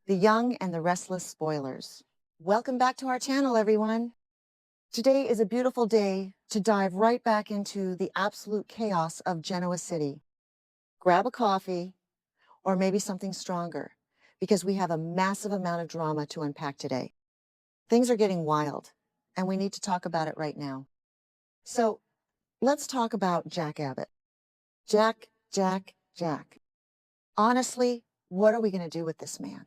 The Young and the Restless Spoilers. Welcome back to our channel, everyone. Today is a beautiful day to dive right back into the absolute chaos of Genoa City. Grab a coffee or maybe something stronger because we have a massive amount of drama to unpack today. Things are getting wild and we need to talk about it right now. So let's talk about Jack Abbott. Jack. Honestly, what are we going to do with this man?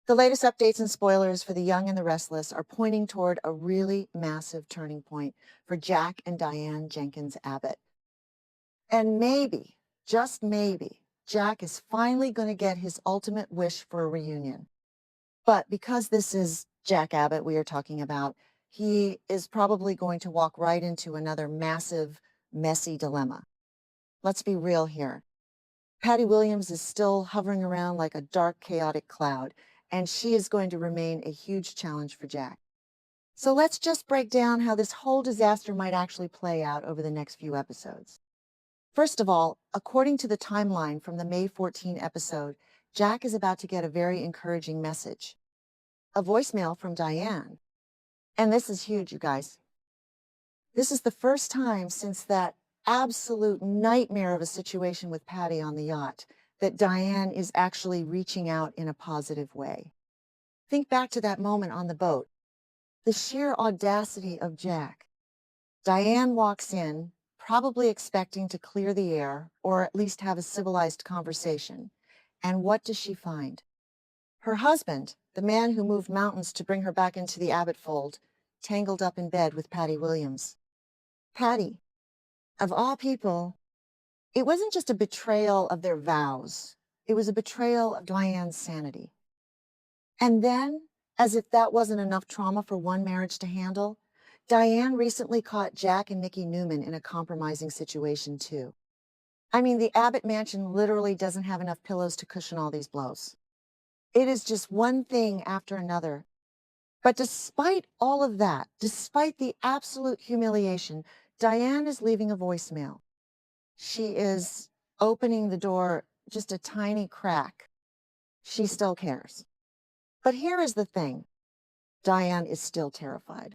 The latest updates and spoilers for The Young and the Restless are pointing toward a really massive turning point for Jack and Diane Jenkins Abbott. And maybe, just maybe, Jack is finally going to get his ultimate wish for a reunion. But because this is Jack Abbott we are talking about, he is probably going to walk right into another massive, messy dilemma. Let's be real here. Patty Williams is still hovering around like a dark, chaotic cloud, and she is going to remain a huge challenge for Jack. So let's just break down how this whole disaster might actually play out over the next few episodes. First of all, according to the timeline from the May 14 episode, Jack is about to get a very encouraging message. A voicemail from Diane. And this is huge, you guys. This is the first time since that absolute nightmare of a situation with Patty on the yacht that Diane is actually reaching out in a positive way. Think back to that moment on the boat. The sheer audacity of Jack. Diane walks in, probably expecting to clear the air or at least have a civilized conversation. And what does she find? Her husband, the man who moved mountains to bring her back into the Abbott fold, tangled up in bed with Patty Williams. Patty, of all people, it wasn't just a betrayal of their vows. It was a betrayal of Diane's sanity. And then, as if that wasn't enough trauma for one marriage to handle, Diane recently caught Jack and Nikki Newman in a compromising situation too. I mean, the Abbott mansion literally doesn't have enough pillows to cushion all these blows. It is just one thing after another. But despite all of that, despite the absolute humiliation, Diane is leaving a voicemail. She is opening the door just a tiny crack. She still cares. But here is the thing. Diane is still terrified.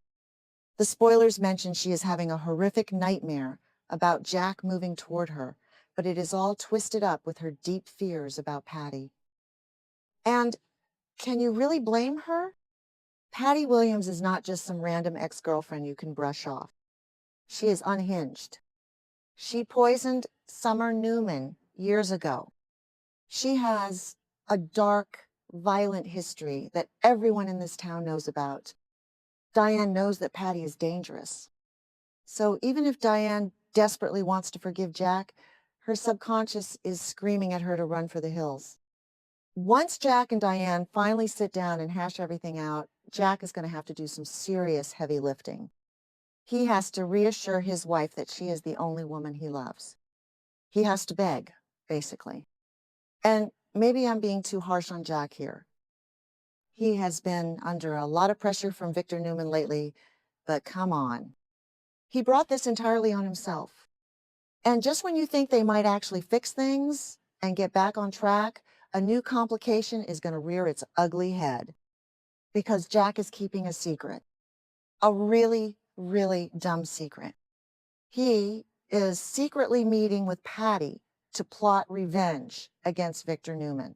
The spoilers mention she is having a horrific nightmare about Jack moving toward her, but it is all twisted up with her deep fears about Patty. And can you really blame her? Patty Williams is not just some random ex-girlfriend you can brush off. She is unhinged. She poisoned Summer Newman years ago. She has a dark, violent history that everyone in this town knows about. Diane knows that Patty is dangerous. So even if Diane desperately wants to forgive Jack, her subconscious is screaming at her to run for the hills. Once Jack and Diane finally sit down and hash everything out, Jack is going to have to do some serious heavy lifting. He has to reassure his wife that she is the only woman he loves. He has to beg, basically. And maybe I'm being too harsh on Jack here. He has been under a lot of pressure from Victor Newman lately, but come on. He brought this entirely on himself. And just when you think they might actually fix things and get back on track, a new complication is going to rear its ugly head. Because Jack is keeping a secret. A really, really dumb secret. He is secretly meeting with Patty to plot revenge against Victor Newman.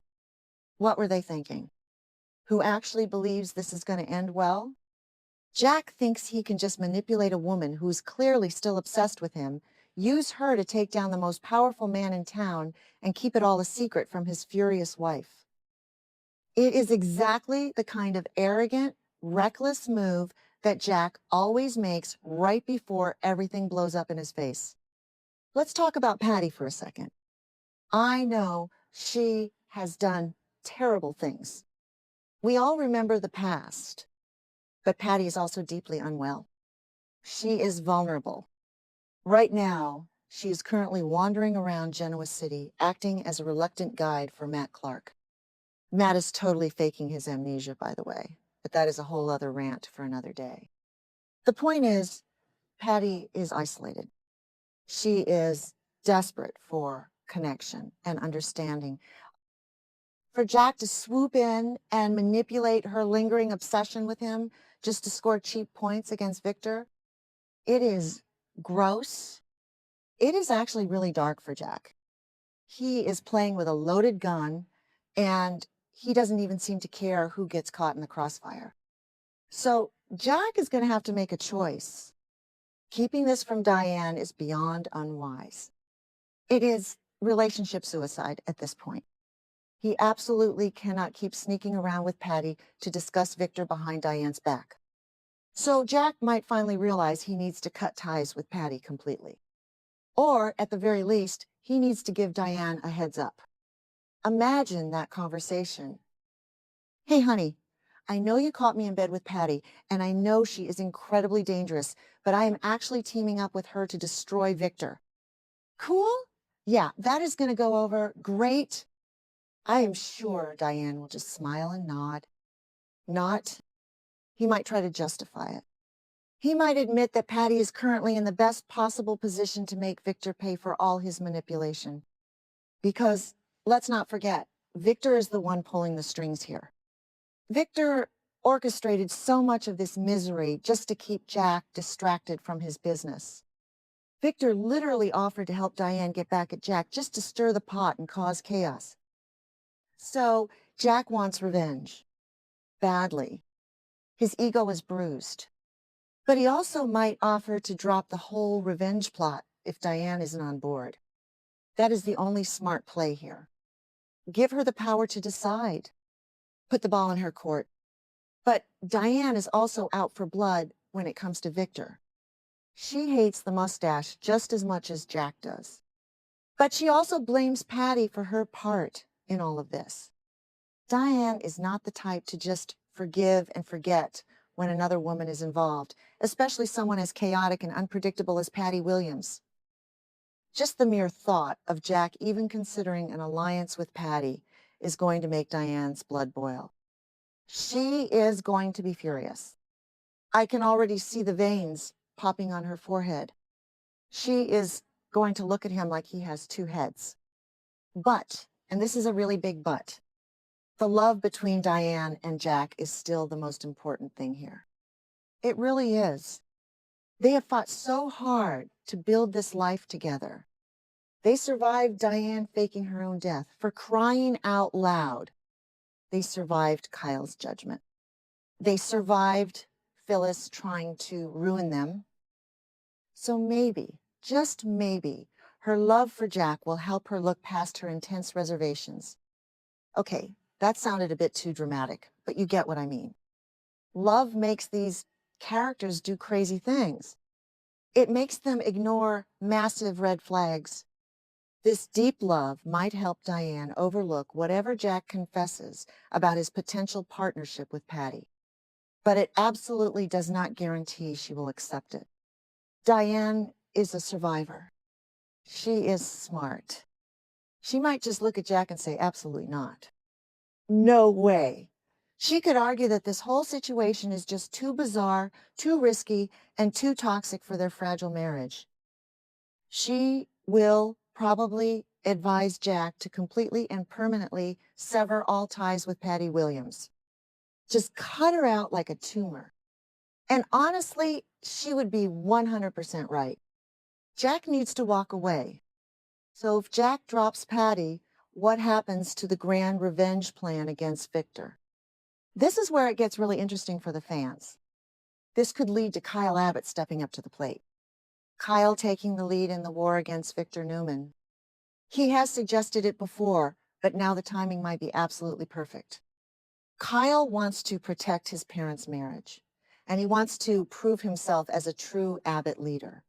What were they thinking? Who actually believes this is going to end well? Jack thinks he can just manipulate a woman who's clearly still obsessed with him, use her to take down the most powerful man in town, and keep it all a secret from his furious wife. It is exactly the kind of arrogant, reckless move that Jack always makes right before everything blows up in his face. Let's talk about Patty for a second. I know she has done terrible things. We all remember the past, but Patty is also deeply unwell. She is vulnerable. Right now, she is currently wandering around Genoa City, acting as a reluctant guide for Matt Clark. Matt is totally faking his amnesia, by the way, but that is a whole other rant for another day. The point is, Patty is isolated. She is desperate for connection and understanding. For Jack to swoop in and manipulate her lingering obsession with him just to score cheap points against Victor, it is gross. It is actually really dark for Jack. He is playing with a loaded gun, and he doesn't even seem to care who gets caught in the crossfire. So Jack is going to have to make a choice. Keeping this from Diane is beyond unwise. It is relationship suicide at this point. He absolutely cannot keep sneaking around with Patty to discuss Victor behind Diane's back. So Jack might finally realize he needs to cut ties with Patty completely. Or, at the very least, he needs to give Diane a heads up. Imagine that conversation. Hey, honey, I know you caught me in bed with Patty, and I know she is incredibly dangerous, but I am actually teaming up with her to destroy Victor. Cool? Yeah, that is going to go over great. I am sure Diane will just smile and nod. Not. He might try to justify it. He might admit that Patty is currently in the best possible position to make Victor pay for all his manipulation. Because, let's not forget, Victor is the one pulling the strings here. Victor orchestrated so much of this misery just to keep Jack distracted from his business. Victor literally offered to help Diane get back at Jack just to stir the pot and cause chaos. So, Jack wants revenge. Badly. His ego is bruised. But he also might offer to drop the whole revenge plot if Diane isn't on board. That is the only smart play here. Give her the power to decide. Put the ball in her court. But Diane is also out for blood when it comes to Victor. She hates the mustache just as much as Jack does. But she also blames Patty for her part in all of this. Diane is not the type to just forgive and forget when another woman is involved, especially someone as chaotic and unpredictable as Patty Williams. Just the mere thought of Jack even considering an alliance with Patty is going to make Diane's blood boil. She is going to be furious. I can already see the veins popping on her forehead. She is going to look at him like he has two heads. But, and this is a really big but, the love between Diane and Jack is still the most important thing here. It really is. They have fought so hard to build this life together. They survived Diane faking her own death. For crying out loud, they survived Kyle's judgment. They survived Phyllis trying to ruin them. So maybe, just maybe, her love for Jack will help her look past her intense reservations. Okay, that sounded a bit too dramatic, but you get what I mean. Love makes these characters do crazy things. It makes them ignore massive red flags. This deep love might help Diane overlook whatever Jack confesses about his potential partnership with Patty. But it absolutely does not guarantee she will accept it. Diane is a survivor. She is smart. She might just look at Jack and say, absolutely not. No way. She could argue that this whole situation is just too bizarre, too risky, and too toxic for their fragile marriage. She will probably advise Jack to completely and permanently sever all ties with Patty Williams. Just cut her out like a tumor. And honestly, she would be 100% right. Jack needs to walk away. So if Jack drops Patty, what happens to the grand revenge plan against Victor? This is where it gets really interesting for the fans. This could lead to Kyle Abbott stepping up to the plate. Kyle taking the lead in the war against Victor Newman. He has suggested it before, but now the timing might be absolutely perfect. Kyle wants to protect his parents' marriage, and he wants to prove himself as a true Abbott leader.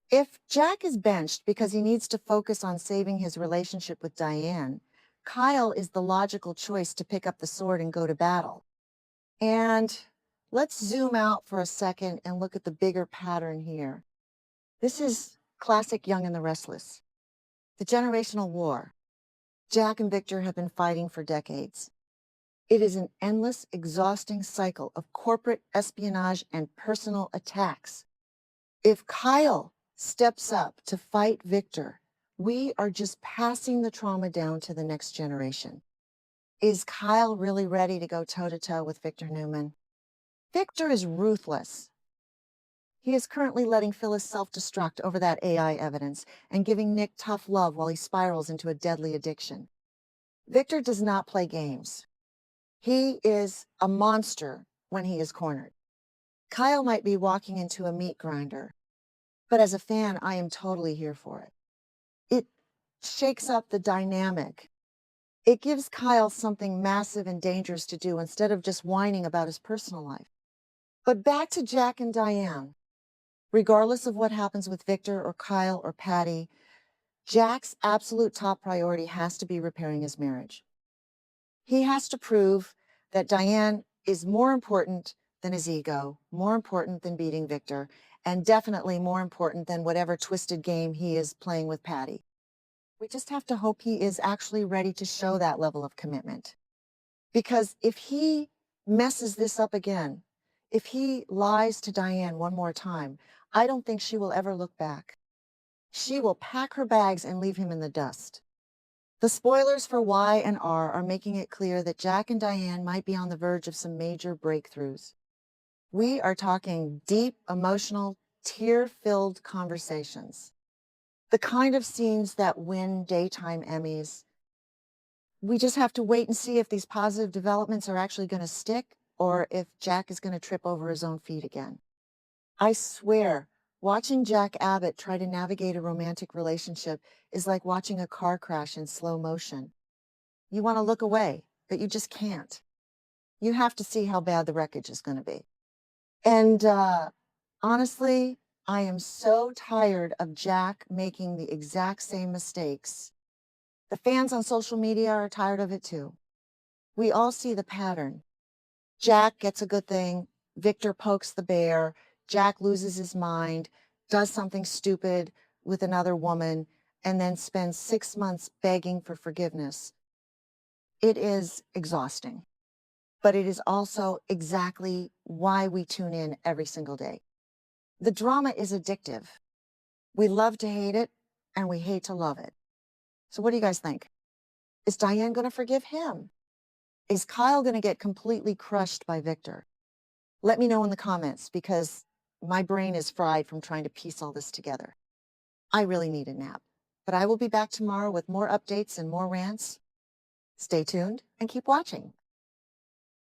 If Jack is benched because he needs to focus on saving his relationship with Diane, Kyle is the logical choice to pick up the sword and go to battle. And let's zoom out for a second and look at the bigger pattern here. This is classic Young and the Restless. The generational war. Jack and Victor have been fighting for decades. It is an endless, exhausting cycle of corporate espionage and personal attacks. If Kyle steps up to fight Victor, we are just passing the trauma down to the next generation. Is Kyle really ready to go toe-to-toe with Victor Newman? Victor is ruthless. He is currently letting Phyllis self-destruct over that AI evidence and giving Nick tough love while he spirals into a deadly addiction. Victor does not play games. He is a monster when he is cornered. Kyle might be walking into a meat grinder, but as a fan, I am totally here for it. It shakes up the dynamic. It gives Kyle something massive and dangerous to do instead of just whining about his personal life. But back to Jack and Diane. Regardless of what happens with Victor or Kyle or Patty, Jack's absolute top priority has to be repairing his marriage. He has to prove that Diane is more important than his ego, more important than beating Victor, and definitely more important than whatever twisted game he is playing with Patty. We just have to hope he is actually ready to show that level of commitment. Because if he messes this up again, if he lies to Diane one more time, I don't think she will ever look back. She will pack her bags and leave him in the dust. The spoilers for Y and R are making it clear that Jack and Diane might be on the verge of some major breakthroughs. We are talking deep, emotional, tear-filled conversations. The kind of scenes that win daytime Emmys. We just have to wait and see if these positive developments are actually going to stick or if Jack is going to trip over his own feet again. I swear, watching Jack Abbott try to navigate a romantic relationship is like watching a car crash in slow motion. You want to look away, but you just can't. You have to see how bad the wreckage is going to be. And honestly, I am so tired of Jack making the exact same mistakes. The fans on social media are tired of it too. We all see the pattern. Jack gets a good thing, Victor pokes the bear, Jack loses his mind, does something stupid with another woman, and then spends 6 months begging for forgiveness. It is exhausting, but it is also exactly why we tune in every single day. The drama is addictive. We love to hate it, and we hate to love it. So what do you guys think? Is Diane going to forgive him? Is Kyle going to get completely crushed by Victor? Let me know in the comments because my brain is fried from trying to piece all this together. I really need a nap, but I will be back tomorrow with more updates and more rants. Stay tuned and keep watching.